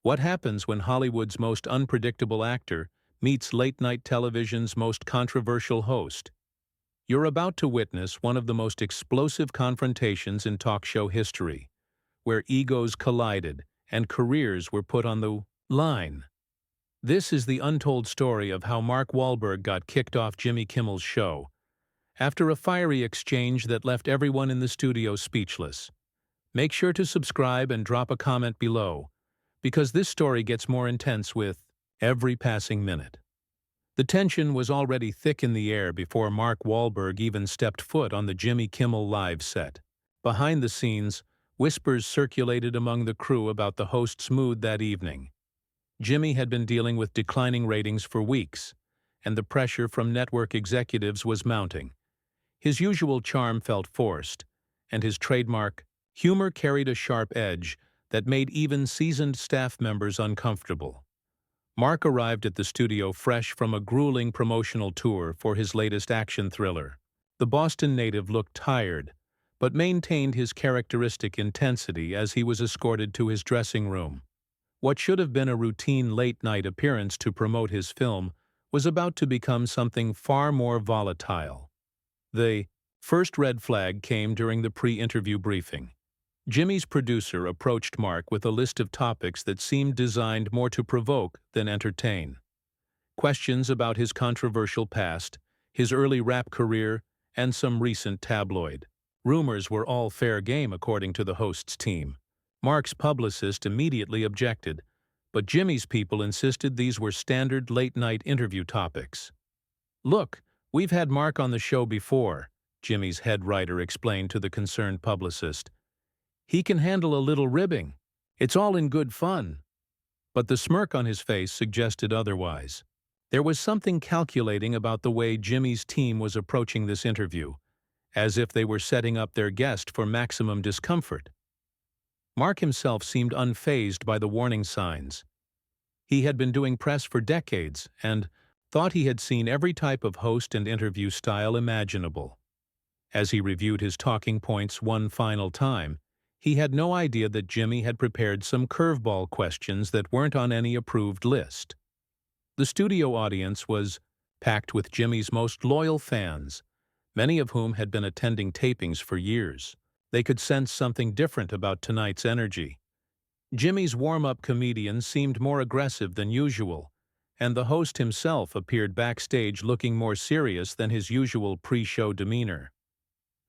What happens when Hollywood's most unpredictable actor meets late-night television's most controversial host? You're about to witness one of the most explosive confrontations in talk show history, where egos collided and careers were put on the line. This is the untold story of how Mark Wahlberg got kicked off Jimmy Kimmel's show, after a fiery exchange that left everyone in the studio speechless. Make sure to subscribe and drop a comment below, because this story gets more intense with every passing minute. The tension was already thick in the air before Mark Wahlberg even stepped foot on the Jimmy Kimmel Live set. Behind the scenes, whispers circulated among the crew about the host's mood that evening. Jimmy had been dealing with declining ratings for weeks, and the pressure from network executives was mounting. His usual charm felt forced, and his trademark humor carried a sharp edge that made even seasoned staff members uncomfortable. Mark arrived at the studio fresh from a grueling promotional tour for his latest action thriller. The Boston native looked tired, but maintained his characteristic intensity as he was escorted to his dressing room. What should have been a routine late-night appearance to promote his film was about to become something far more volatile. The first red flag came during the pre-interview briefing. Jimmy's producer approached Mark with a list of topics that seemed designed more to provoke than entertain. Questions about his controversial past, his early rap career, and some recent tabloid rumors were all fair game according to the host's team. Mark's publicist immediately objected, but Jimmy's people insisted these were standard late-night interview topics. "Look, we've had Mark on the show before," Jimmy's head writer explained to the concerned publicist. "He can handle a little ribbing. It's all in good fun." But the smirk on his face suggested otherwise. There was something calculating about the way Jimmy's team was approaching this interview, as if they were setting up their guest for maximum discomfort. Mark himself seemed unfazed by the warning signs. He had been doing press for decades and thought he had seen every type of host and interview style imaginable. As he reviewed his talking points one final time, he had no idea that Jimmy had prepared some curveball questions that weren't on any approved list. The studio audience was packed with Jimmy's most loyal fans, many of whom had been attending tapings for years. They could sense something different about tonight's energy. Jimmy's warm-up comedian seemed more aggressive than usual, and the host himself appeared backstage looking more serious than his usual pre-show demeanor.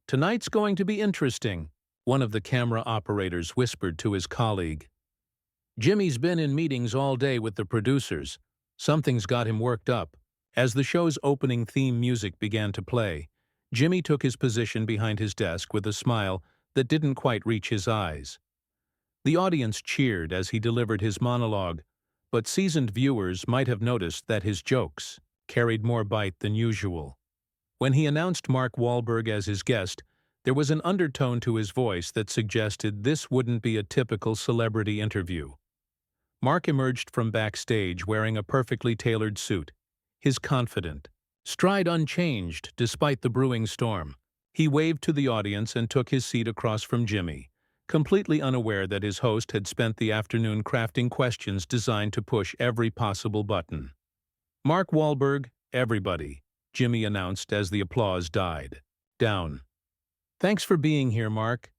"Tonight's going to be interesting," one of the camera operators whispered to his colleague. "Jimmy's been in meetings all day with the producers. Something's got him worked up." As the show's opening theme music began to play, Jimmy took his position behind his desk with a smile that didn't quite reach his eyes. The audience cheered as he delivered his monologue, but seasoned viewers might have noticed that his jokes carried more bite than usual. When he announced Mark Wahlberg as his guest, there was an undertone to his voice that suggested this wouldn't be a typical celebrity interview. Mark emerged from backstage wearing a perfectly tailored suit, his confident stride unchanged despite the brewing storm. He waved to the audience and took his seat across from Jimmy, completely unaware that his host had spent the afternoon crafting questions designed to push every possible button. "Mark Wahlberg, everybody," Jimmy announced as the applause died down. "Thanks for being here, Mark.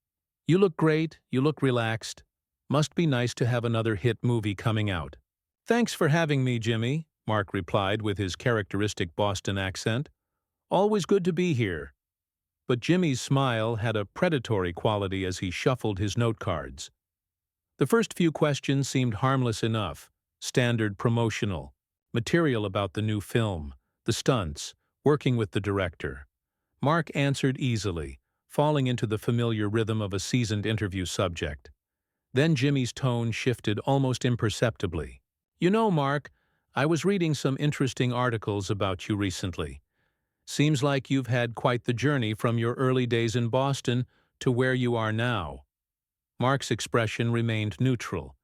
You look great, you look relaxed. Must be nice to have another hit movie coming out." "Thanks for having me, Jimmy," Mark replied with his characteristic Boston accent. "Always good to be here." But Jimmy's smile had a predatory quality as he shuffled his note cards. The first few questions seemed harmless enough, standard promotional, material about the new film, the stunts, working with the director. Mark answered easily, falling into the familiar rhythm of a seasoned interview subject. Then Jimmy's tone shifted almost imperceptibly. "You know, Mark, I was reading some interesting articles about you recently. Seems like you've had quite the journey from your early days in Boston to where you are now." Mark's expression remained neutral,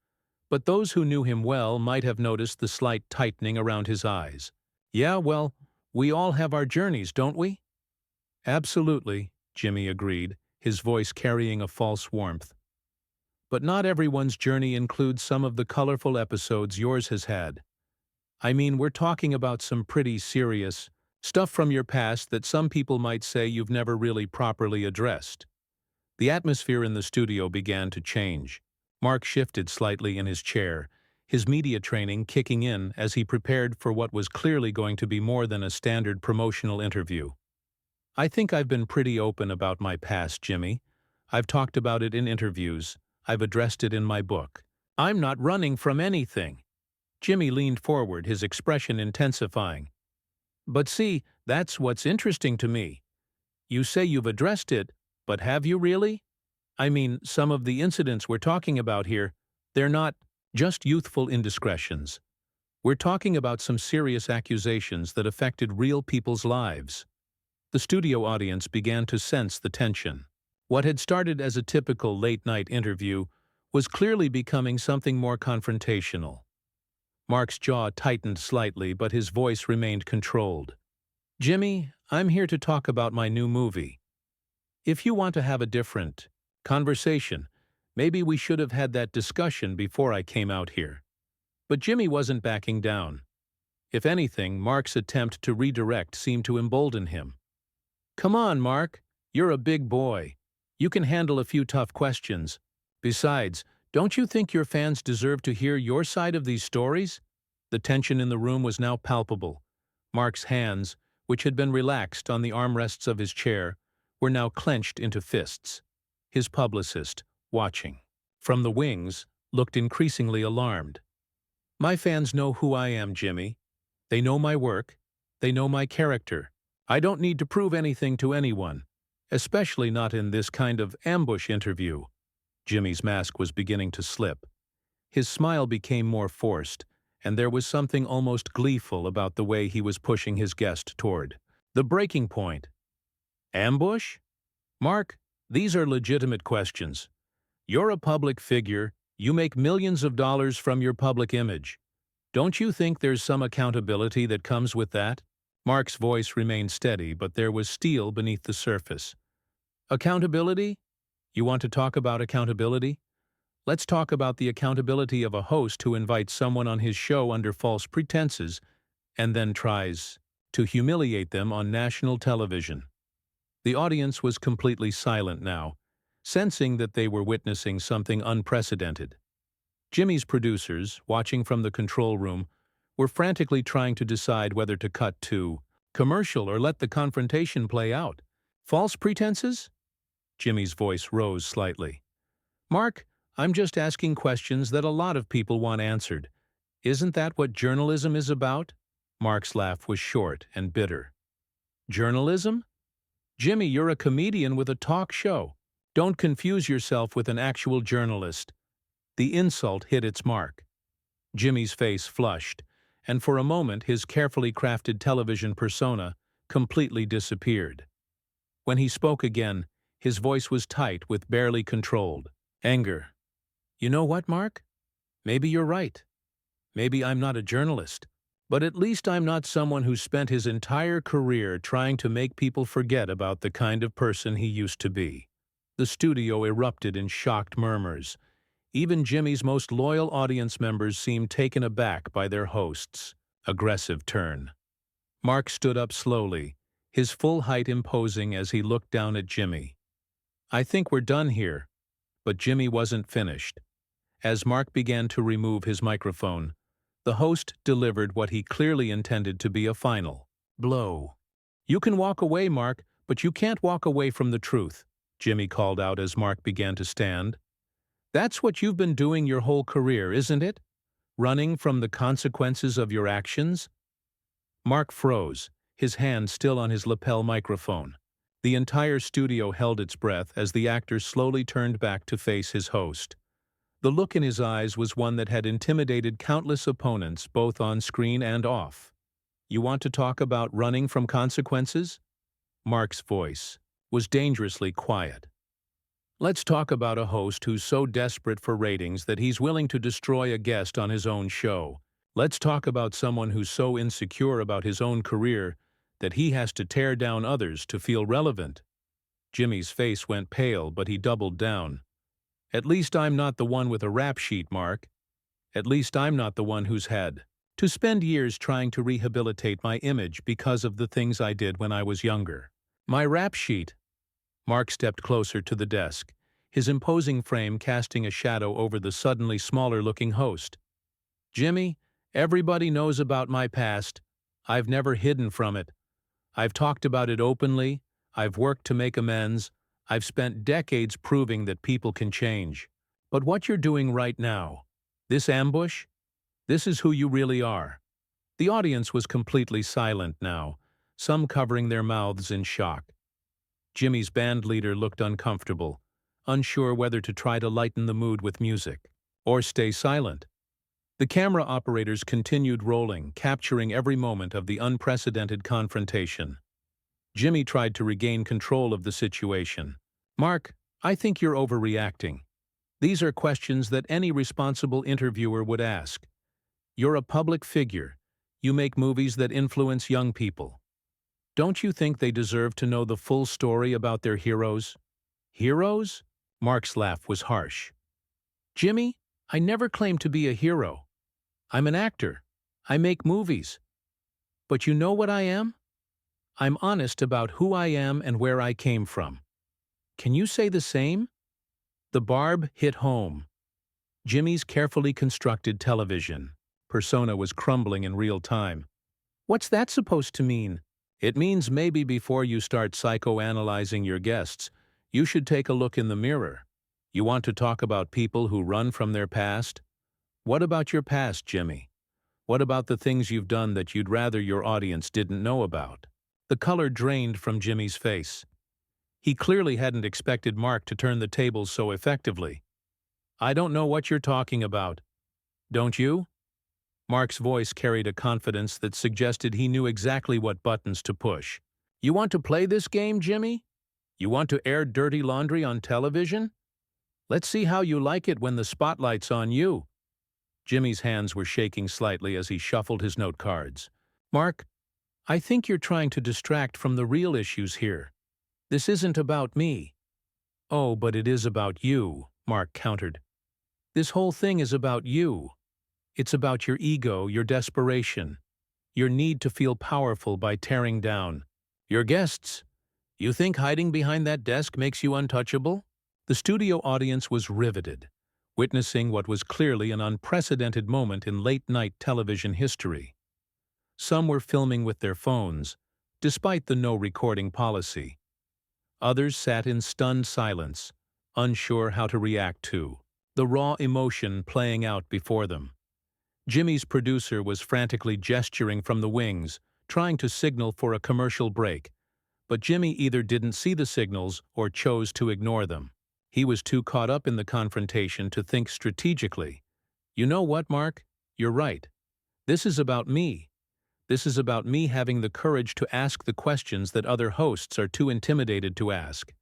but those who knew him well might have noticed the slight tightening around his eyes. "Yeah, well, we all have our journeys, don't we?" "Absolutely," Jimmy agreed, his voice carrying a false warmth. But not everyone's journey includes some of the colorful episodes yours has had. I mean, we're talking about some pretty serious stuff from your past that some people might say you've never really properly addressed. The atmosphere in the studio began to change. Mark shifted slightly in his chair, his media training kicking in as he prepared for what was clearly going to be more than a standard promotional interview. I think I've been pretty open about my past, Jimmy. I've talked about it in interviews. I've addressed it in my book. I'm not running from anything. Jimmy leaned forward, his expression intensifying. But see, that's what's interesting to me. You say you've addressed it, but have you really? I mean, some of the incidents we're talking about here, they're not just youthful indiscretions. We're talking about some serious accusations that affected real people's lives. The studio audience began to sense the tension. What had started as a typical late-night interview was clearly becoming something more confrontational. Mark's jaw tightened slightly, but his voice remained controlled. Jimmy, I'm here to talk about my new movie. If you want to have a different conversation, maybe we should have had that discussion before I came out here. But Jimmy wasn't backing down. If anything, Mark's attempt to redirect seemed to embolden him. Come on, Mark. You're a big boy. You can handle a few tough questions. Besides, don't you think your fans deserve to hear your side of these stories? The tension in the room was now palpable. Mark's hands, which had been relaxed on the armrests of his chair, were now clenched into fists. His publicist, watching from the wings, looked increasingly alarmed. My fans know who I am, Jimmy. They know my work. They know my character. I don't need to prove anything to anyone, especially not in this kind of ambush interview. Jimmy's mask was beginning to slip. His smile became more forced, and there was something almost gleeful about the way he was pushing his guest toward the breaking point. Ambush? Mark, these are legitimate questions. You're a public figure. You make millions of dollars from your public image. Don't you think there's some accountability that comes with that? Mark's voice remained steady, but there was steel beneath the surface. Accountability? You want to talk about accountability? Let's talk about the accountability of a host who invites someone on his show under false pretenses and then tries to humiliate them on national television. The audience was completely silent now, sensing that they were witnessing something unprecedented. Jimmy's producers, watching from the control room, were frantically trying to decide whether to cut to commercial or let the confrontation play out. False pretenses? Jimmy's voice rose slightly. Mark, I'm just asking questions that a lot of people want answered. Isn't that what journalism is about? Mark's laugh was short and bitter. Journalism? Jimmy, you're a comedian with a talk show. Don't confuse yourself with an actual journalist. The insult hit its mark. Jimmy's face flushed, and for a moment his carefully crafted television persona completely disappeared. When he spoke again, his voice was tight with barely controlled anger. You know what, Mark? Maybe you're right. Maybe I'm not a journalist, but at least I'm not someone who spent his entire career trying to make people forget about the kind of person he used to be. The studio erupted in shocked murmurs. Even Jimmy's most loyal audience members seemed taken aback by their host's aggressive turn. Mark stood up slowly, his full height imposing as he looked down at Jimmy. I think we're done here. But Jimmy wasn't finished. As Mark began to remove his microphone, the host delivered what he clearly intended to be a final blow. You can walk away, Mark, but you can't walk away from the truth, Jimmy called out as Mark began to stand. That's what you've been doing your whole career, isn't it? Running from the consequences of your actions? Mark froze, his hand still on his lapel microphone. The entire studio held its breath as the actor slowly turned back to face his host. The look in his eyes was one that had intimidated countless opponents both on screen and off. You want to talk about running from consequences? Mark's voice was dangerously quiet. Let's talk about a host who's so desperate for ratings that he's willing to destroy a guest on his own show. Let's talk about someone who's so insecure about his own career that he has to tear down others to feel relevant. Jimmy's face went pale, but he doubled down. At least I'm not the one with a rap sheet, Mark. At least I'm not the one who's had to spend years trying to rehabilitate my image because of the things I did when I was younger. My rap sheet. Mark stepped closer to the desk, his imposing frame casting a shadow over the suddenly smaller-looking host. Jimmy, everybody knows about my past. I've never hidden from it. I've talked about it openly. I've worked to make amends. I've spent decades proving that people can change. But what you're doing right now, this ambush, this is who you really are. The audience was completely silent now, some covering their mouths in shock. Jimmy's band leader looked uncomfortable, unsure whether to try to lighten the mood with music or stay silent. The camera operators continued rolling, capturing every moment of the unprecedented confrontation. Jimmy tried to regain control of the situation. Mark, I think you're overreacting. These are questions that any responsible interviewer would ask. You're a public figure. You make movies that influence young people. Don't you think they deserve to know the full story about their heroes? Heroes? Mark's laugh was harsh. Jimmy, I never claimed to be a hero. I'm an actor. I make movies. But you know what I am? I'm honest about who I am and where I came from. Can you say the same? The barb hit home. Jimmy's carefully constructed television persona was crumbling in real time. What's that supposed to mean? It means maybe before you start psychoanalyzing your guests, you should take a look in the mirror. You want to talk about people who run from their past? What about your past, Jimmy? What about the things you've done that you'd rather your audience didn't know about? The color drained from Jimmy's face. He clearly hadn't expected Mark to turn the tables so effectively. I don't know what you're talking about. Don't you? Mark's voice carried a confidence that suggested he knew exactly what buttons to push. You want to play this game, Jimmy? You want to air dirty laundry on television? Let's see how you like it when the spotlight's on you. Jimmy's hands were shaking slightly as he shuffled his note cards. Mark, I think you're trying to distract from the real issues here. This isn't about me. Oh, but it is about you, Mark countered. This whole thing is about you. It's about your ego, your desperation, your need to feel powerful by tearing down your guests. You think hiding behind that desk makes you untouchable? The studio audience was riveted, witnessing what was clearly an unprecedented moment in late-night television history. Some were filming with their phones, despite the no-recording policy. Others sat in stunned silence, unsure how to react to the raw emotion playing out before them. Jimmy's producer was frantically gesturing from the wings, trying to signal for a commercial break, but Jimmy either didn't see the signals or chose to ignore them. He was too caught up in the confrontation to think strategically. You know what, Mark? You're right. This is about me. This is about me having the courage to ask the questions that other hosts are too intimidated to ask.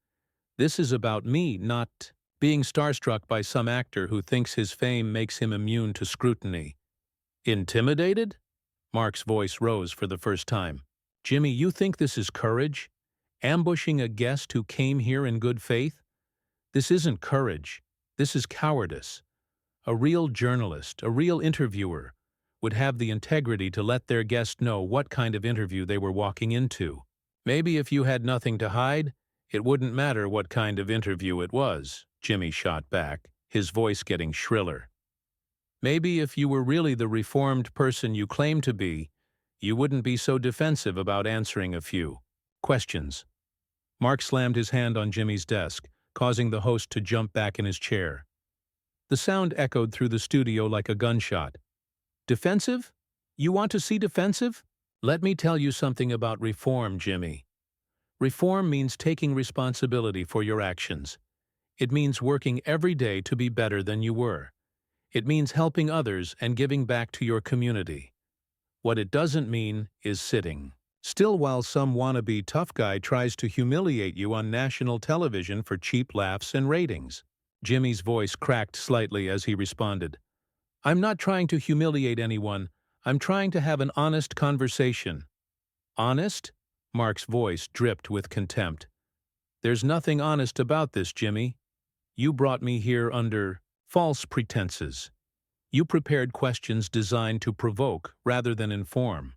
This is about me not being starstruck by some actor who thinks his fame makes him immune to scrutiny. Intimidated? Mark's voice rose for the first time. Jimmy, you think this is courage? Ambushing a guest who came here in good faith? This isn't courage. This is cowardice. A real journalist, a real interviewer, would have the integrity to let their guest know what kind of interview they were walking into. Maybe if you had nothing to hide, it wouldn't matter what kind of interview it was, Jimmy shot back, his voice getting shriller. Maybe if you were really the reformed person you claim to be, you wouldn't be so defensive about answering a few questions. Mark slammed his hand on Jimmy's desk, causing the host to jump back in his chair. The sound echoed through the studio like a gunshot. Defensive? You want to see defensive? Let me tell you something about reform, Jimmy. Reform means taking responsibility for your actions. It means working every day to be better than you were. It means helping others and giving back to your community. What it doesn't mean is sitting still while some wannabe tough guy tries to humiliate you on national television for cheap laughs and ratings. Jimmy's voice cracked slightly as he responded. I'm not trying to humiliate anyone. I'm trying to have an honest conversation. Honest? Mark's voice dripped with contempt. There's nothing honest about this, Jimmy. You brought me here under false pretenses. You prepared questions designed to provoke rather than inform.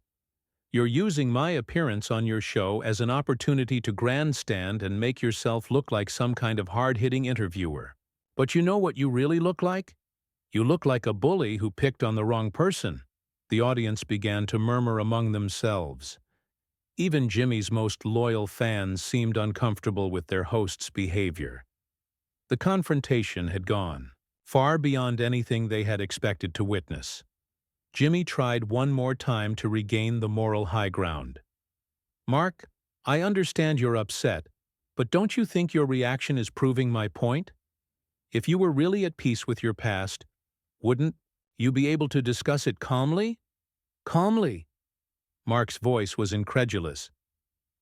You're using my appearance on your show as an opportunity to grandstand and make yourself look like some kind of hard-hitting interviewer. But you know what you really look like? You look like a bully who picked on the wrong person. The audience began to murmur among themselves. Even Jimmy's most loyal fans seemed uncomfortable with their host's behavior. The confrontation had gone far beyond anything they had expected to witness. Jimmy tried one more time to regain the moral high ground. Mark, I understand you're upset, but don't you think your reaction is proving my point? If you were really at peace with your past, wouldn't you be able to discuss it calmly? Calmly. Mark's voice was incredulous.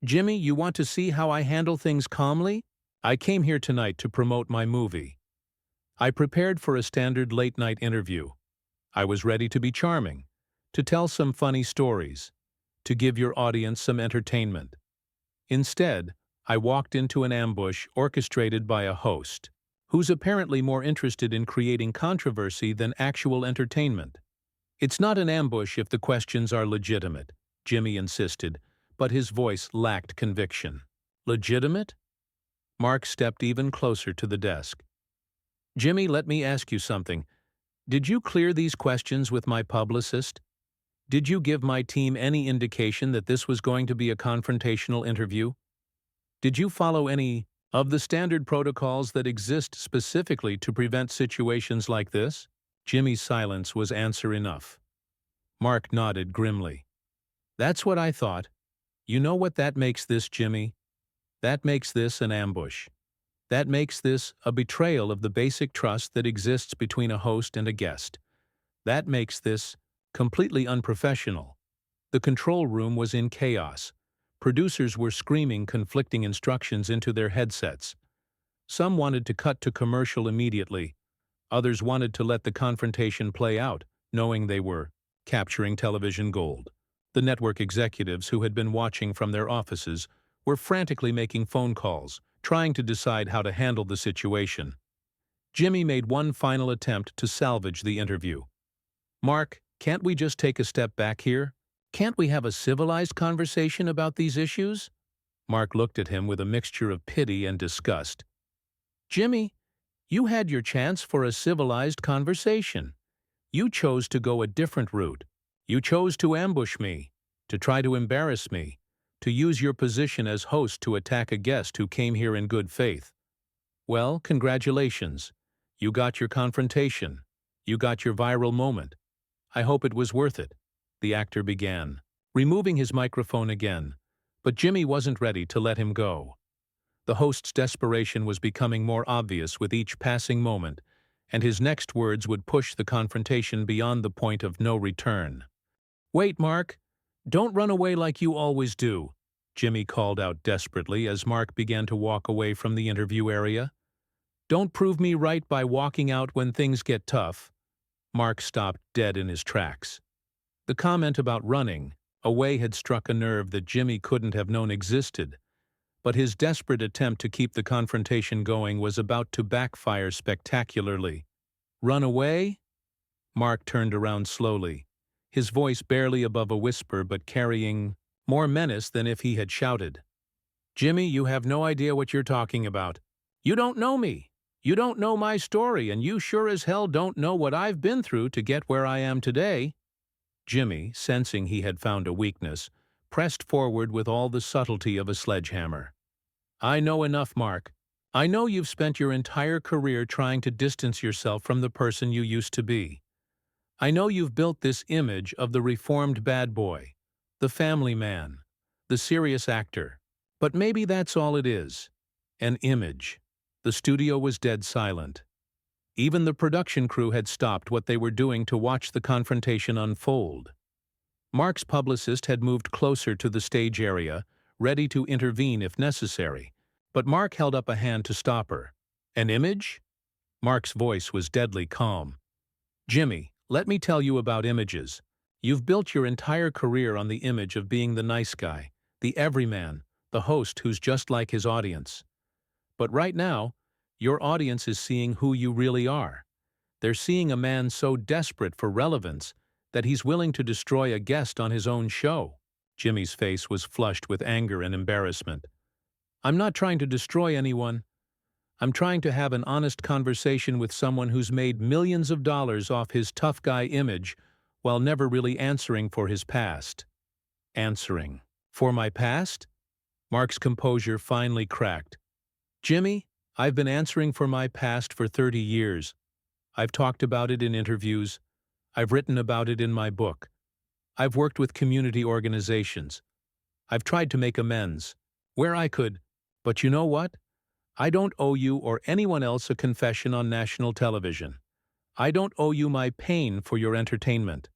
Jimmy, you want to see how I handle things calmly? I came here tonight to promote my movie. I prepared for a standard late-night interview. I was ready to be charming, to tell some funny stories, to give your audience some entertainment. Instead, I walked into an ambush orchestrated by a host, who's apparently more interested in creating controversy than actual entertainment. It's not an ambush if the questions are legitimate, Jimmy insisted, but his voice lacked conviction. Legitimate? Mark stepped even closer to the desk. Jimmy, let me ask you something. Did you clear these questions with my publicist? Did you give my team any indication that this was going to be a confrontational interview? Did you follow any of the standard protocols that exist specifically to prevent situations like this? Jimmy's silence was answer enough. Mark nodded grimly. That's what I thought. You know what that makes this, Jimmy? That makes this an ambush. That makes this a betrayal of the basic trust that exists between a host and a guest. That makes this completely unprofessional. The control room was in chaos. Producers were screaming conflicting instructions into their headsets. Some wanted to cut to commercial immediately. Others wanted to let the confrontation play out, knowing they were capturing television gold. The network executives who had been watching from their offices were frantically making phone calls, trying to decide how to handle the situation. Jimmy made one final attempt to salvage the interview. Mark, can't we just take a step back here? Can't we have a civilized conversation about these issues? Mark looked at him with a mixture of pity and disgust. Jimmy, you had your chance for a civilized conversation. You chose to go a different route. You chose to ambush me, to try to embarrass me, to use your position as host to attack a guest who came here in good faith. Well, congratulations. You got your confrontation. You got your viral moment. I hope it was worth it, the actor began, removing his microphone again, but Jimmy wasn't ready to let him go. The host's desperation was becoming more obvious with each passing moment, and his next words would push the confrontation beyond the point of no return. Wait, Mark. Don't run away like you always do, Jimmy called out desperately as Mark began to walk away from the interview area. Don't prove me right by walking out when things get tough. Mark stopped dead in his tracks. The comment about running away had struck a nerve that Jimmy couldn't have known existed, but his desperate attempt to keep the confrontation going was about to backfire spectacularly. Run away? Mark turned around slowly, his voice barely above a whisper but carrying more menace than if he had shouted. Jimmy, you have no idea what you're talking about. You don't know me. You don't know my story, and you sure as hell don't know what I've been through to get where I am today. Jimmy, sensing he had found a weakness, pressed forward with all the subtlety of a sledgehammer. I know enough, Mark. I know you've spent your entire career trying to distance yourself from the person you used to be. I know you've built this image of the reformed bad boy, the family man, the serious actor. But maybe that's all it is. An image. The studio was dead silent. Even the production crew had stopped what they were doing to watch the confrontation unfold. Mark's publicist had moved closer to the stage area, ready to intervene if necessary, but Mark held up a hand to stop her. An image? Mark's voice was deadly calm. Jimmy, let me tell you about images. You've built your entire career on the image of being the nice guy, the everyman, the host who's just like his audience. But right now, Your audience is seeing who you really are. They're seeing a man so desperate for relevance that he's willing to destroy a guest on his own show. Jimmy's face was flushed with anger and embarrassment. I'm not trying to destroy anyone. I'm trying to have an honest conversation with someone who's made millions of dollars off his tough guy image while never really answering for his past. Answering. For my past? Mark's composure finally cracked. Jimmy, I've been answering for my past for 30 years. I've talked about it in interviews. I've written about it in my book. I've worked with community organizations. I've tried to make amends, where I could. But you know what? I don't owe you or anyone else a confession on national television. I don't owe you my pain for your entertainment.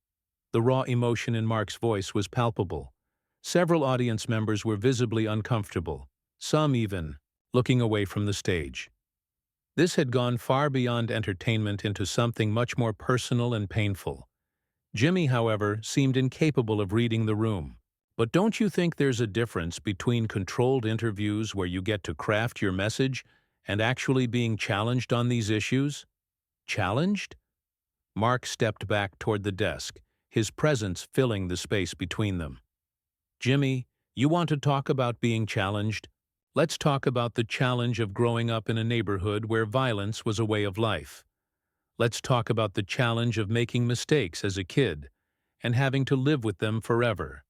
The raw emotion in Mark's voice was palpable. Several audience members were visibly uncomfortable, some even looking away from the stage. This had gone far beyond entertainment into something much more personal and painful. Jimmy, however, seemed incapable of reading the room. But don't you think there's a difference between controlled interviews where you get to craft your message and actually being challenged on these issues? Challenged? Mark stepped back toward the desk, his presence filling the space between them. Jimmy, you want to talk about being challenged? Let's talk about the challenge of growing up in a neighborhood where violence was a way of life. Let's talk about the challenge of making mistakes as a kid and having to live with them forever.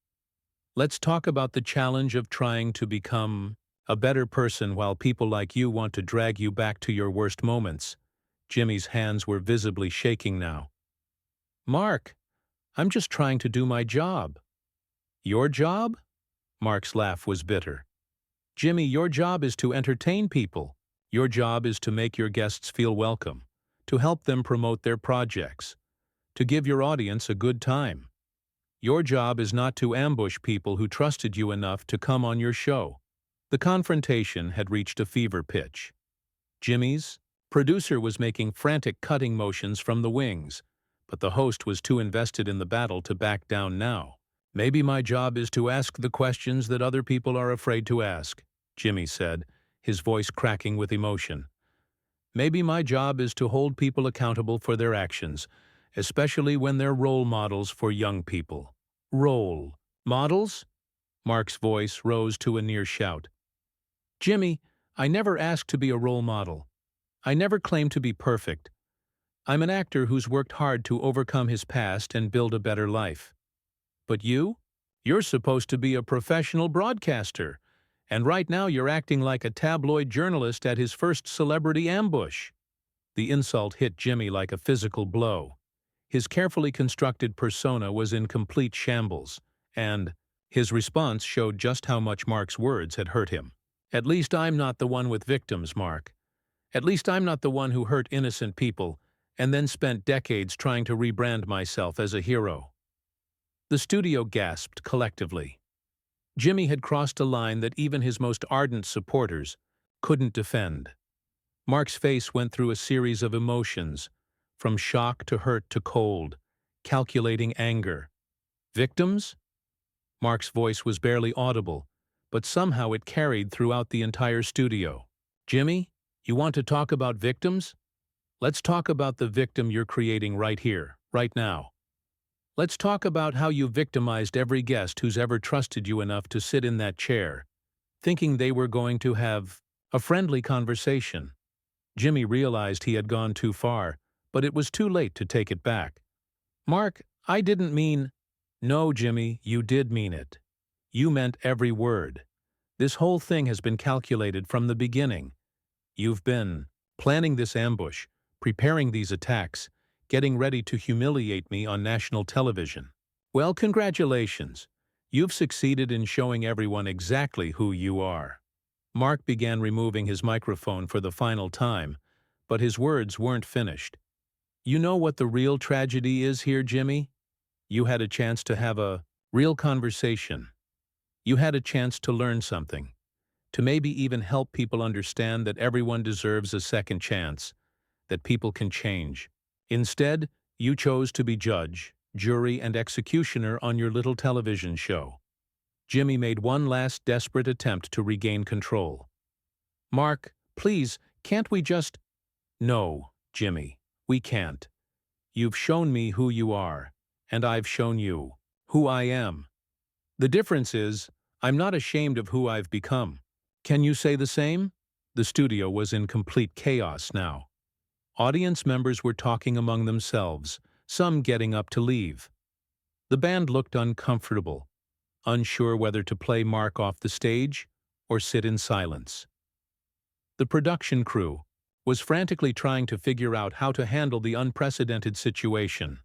Let's talk about the challenge of trying to become a better person while people like you want to drag you back to your worst moments. Jimmy's hands were visibly shaking now. Mark, I'm just trying to do my job. Your job? Mark's laugh was bitter. Jimmy, your job is to entertain people. Your job is to make your guests feel welcome, to help them promote their projects, to give your audience a good time. Your job is not to ambush people who trusted you enough to come on your show. The confrontation had reached a fever pitch. Jimmy's producer was making frantic cutting motions from the wings, but the host was too invested in the battle to back down now. Maybe my job is to ask the questions that other people are afraid to ask, Jimmy said, his voice cracking with emotion. Maybe my job is to hold people accountable for their actions, especially when they're role models for young people. Role models? Mark's voice rose to a near shout. Jimmy, I never asked to be a role model. I never claimed to be perfect. I'm an actor who's worked hard to overcome his past and build a better life. But you? You're supposed to be a professional broadcaster, and right now you're acting like a tabloid journalist at his first celebrity ambush. The insult hit Jimmy like a physical blow. His carefully constructed persona was in complete shambles, and his response showed just how much Mark's words had hurt him. At least I'm not the one with victims, Mark. At least I'm not the one who hurt innocent people and then spent decades trying to rebrand myself as a hero. The studio gasped collectively. Jimmy had crossed a line that even his most ardent supporters couldn't defend. Mark's face went through a series of emotions, from shock to hurt to cold, calculating anger. Victims? Mark's voice was barely audible, but somehow it carried throughout the entire studio. Jimmy, you want to talk about victims? Let's talk about the victim you're creating right here, right now. Let's talk about how you victimized every guest who's ever trusted you enough to sit in that chair, thinking they were going to have a friendly conversation. Jimmy realized he had gone too far, but it was too late to take it back. Mark, I didn't mean... No, Jimmy, you did mean it. You meant every word. This whole thing has been calculated from the beginning. You've been planning this ambush, preparing these attacks, getting ready to humiliate me on national television. Well, congratulations. You've succeeded in showing everyone exactly who you are. Mark began removing his microphone for the final time, but his words weren't finished. You know what the real tragedy is here, Jimmy? You had a chance to have a real conversation. You had a chance to learn something, to maybe even help people understand that everyone deserves a second chance, that people can change. Instead, you chose to be judge, jury, and executioner on your little television show. Jimmy made one last desperate attempt to regain control. Mark, please, Can't we just— No, Jimmy, we can't. You've shown me who you are, and I've shown you who I am. The difference is, I'm not ashamed of who I've become. Can you say the same? The studio was in complete chaos now. Audience members were talking among themselves, some getting up to leave. The band looked uncomfortable, unsure whether to play Mark off the stage or sit in silence. The production crew was frantically trying to figure out how to handle the unprecedented situation.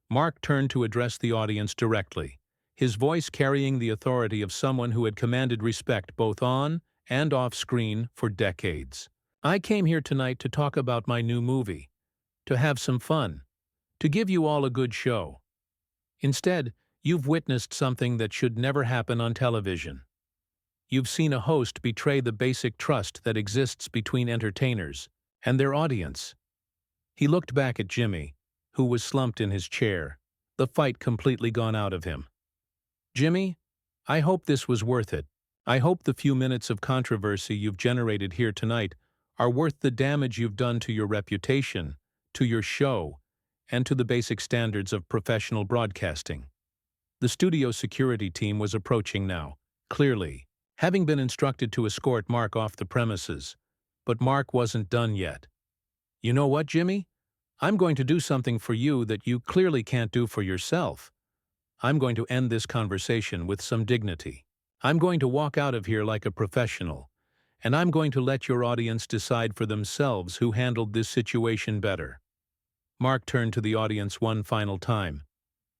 Mark turned to address the audience directly, his voice carrying the authority of someone who had commanded respect both on and off screen for decades. I came here tonight to talk about my new movie, to have some fun, to give you all a good show. Instead, you've witnessed something that should never happen on television. You've seen a host betray the basic trust that exists between entertainers and their audience. He looked back at Jimmy, who was slumped in his chair, the fight completely gone out of him. Jimmy, I hope this was worth it. I hope the few minutes of controversy you've generated here tonight are worth the damage you've done to your reputation, to your show, and to the basic standards of professional broadcasting. The studio security team was approaching now, clearly, having been instructed to escort Mark off the premises. But Mark wasn't done yet. You know what, Jimmy? I'm going to do something for you that you clearly can't do for yourself. I'm going to end this conversation with some dignity. I'm going to walk out of here like a professional, and I'm going to let your audience decide for themselves who handled this situation better. Mark turned to the audience one final time.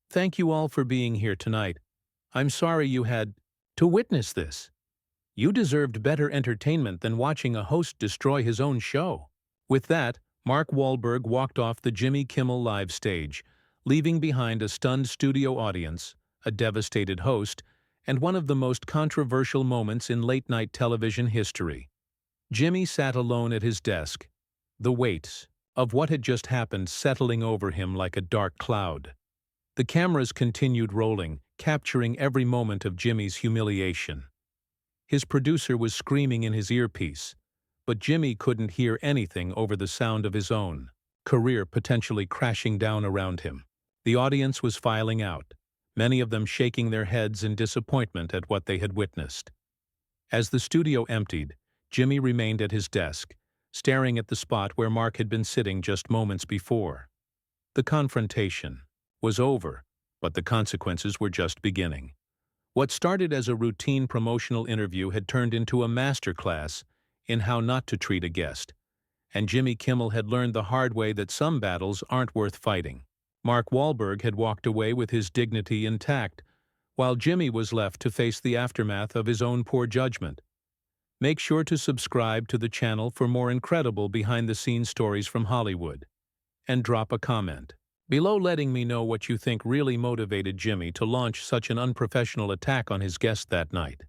Thank you all for being here tonight. I'm sorry you had to witness this. You deserved better entertainment than watching a host destroy his own show. With that, Mark Wahlberg walked off the Jimmy Kimmel live stage, leaving behind a stunned studio audience, a devastated host, and one of the most controversial moments in late-night television history. Jimmy sat alone at his desk, the weight of what had just happened settling over him like a dark cloud. The cameras continued rolling, capturing every moment of Jimmy's humiliation. His producer was screaming in his earpiece, but Jimmy couldn't hear anything over the sound of his own career potentially crashing down around him. The audience was filing out, many of them shaking their heads in disappointment at what they had witnessed. As the studio emptied, Jimmy remained at his desk, staring at the spot where Mark had been sitting just moments before. The confrontation was over, but the consequences were just beginning. What started as a routine promotional interview had turned into a masterclass in how not to treat a guest, and Jimmy Kimmel had learned the hard way that some battles aren't worth fighting. Mark Wahlberg had walked away with his dignity intact, while Jimmy was left to face the aftermath of his own poor judgment. Make sure to subscribe to the channel for more incredible behind-the-scenes stories from Hollywood. And drop a comment below letting me know what you think really motivated Jimmy to launch such an unprofessional attack on his guest that night.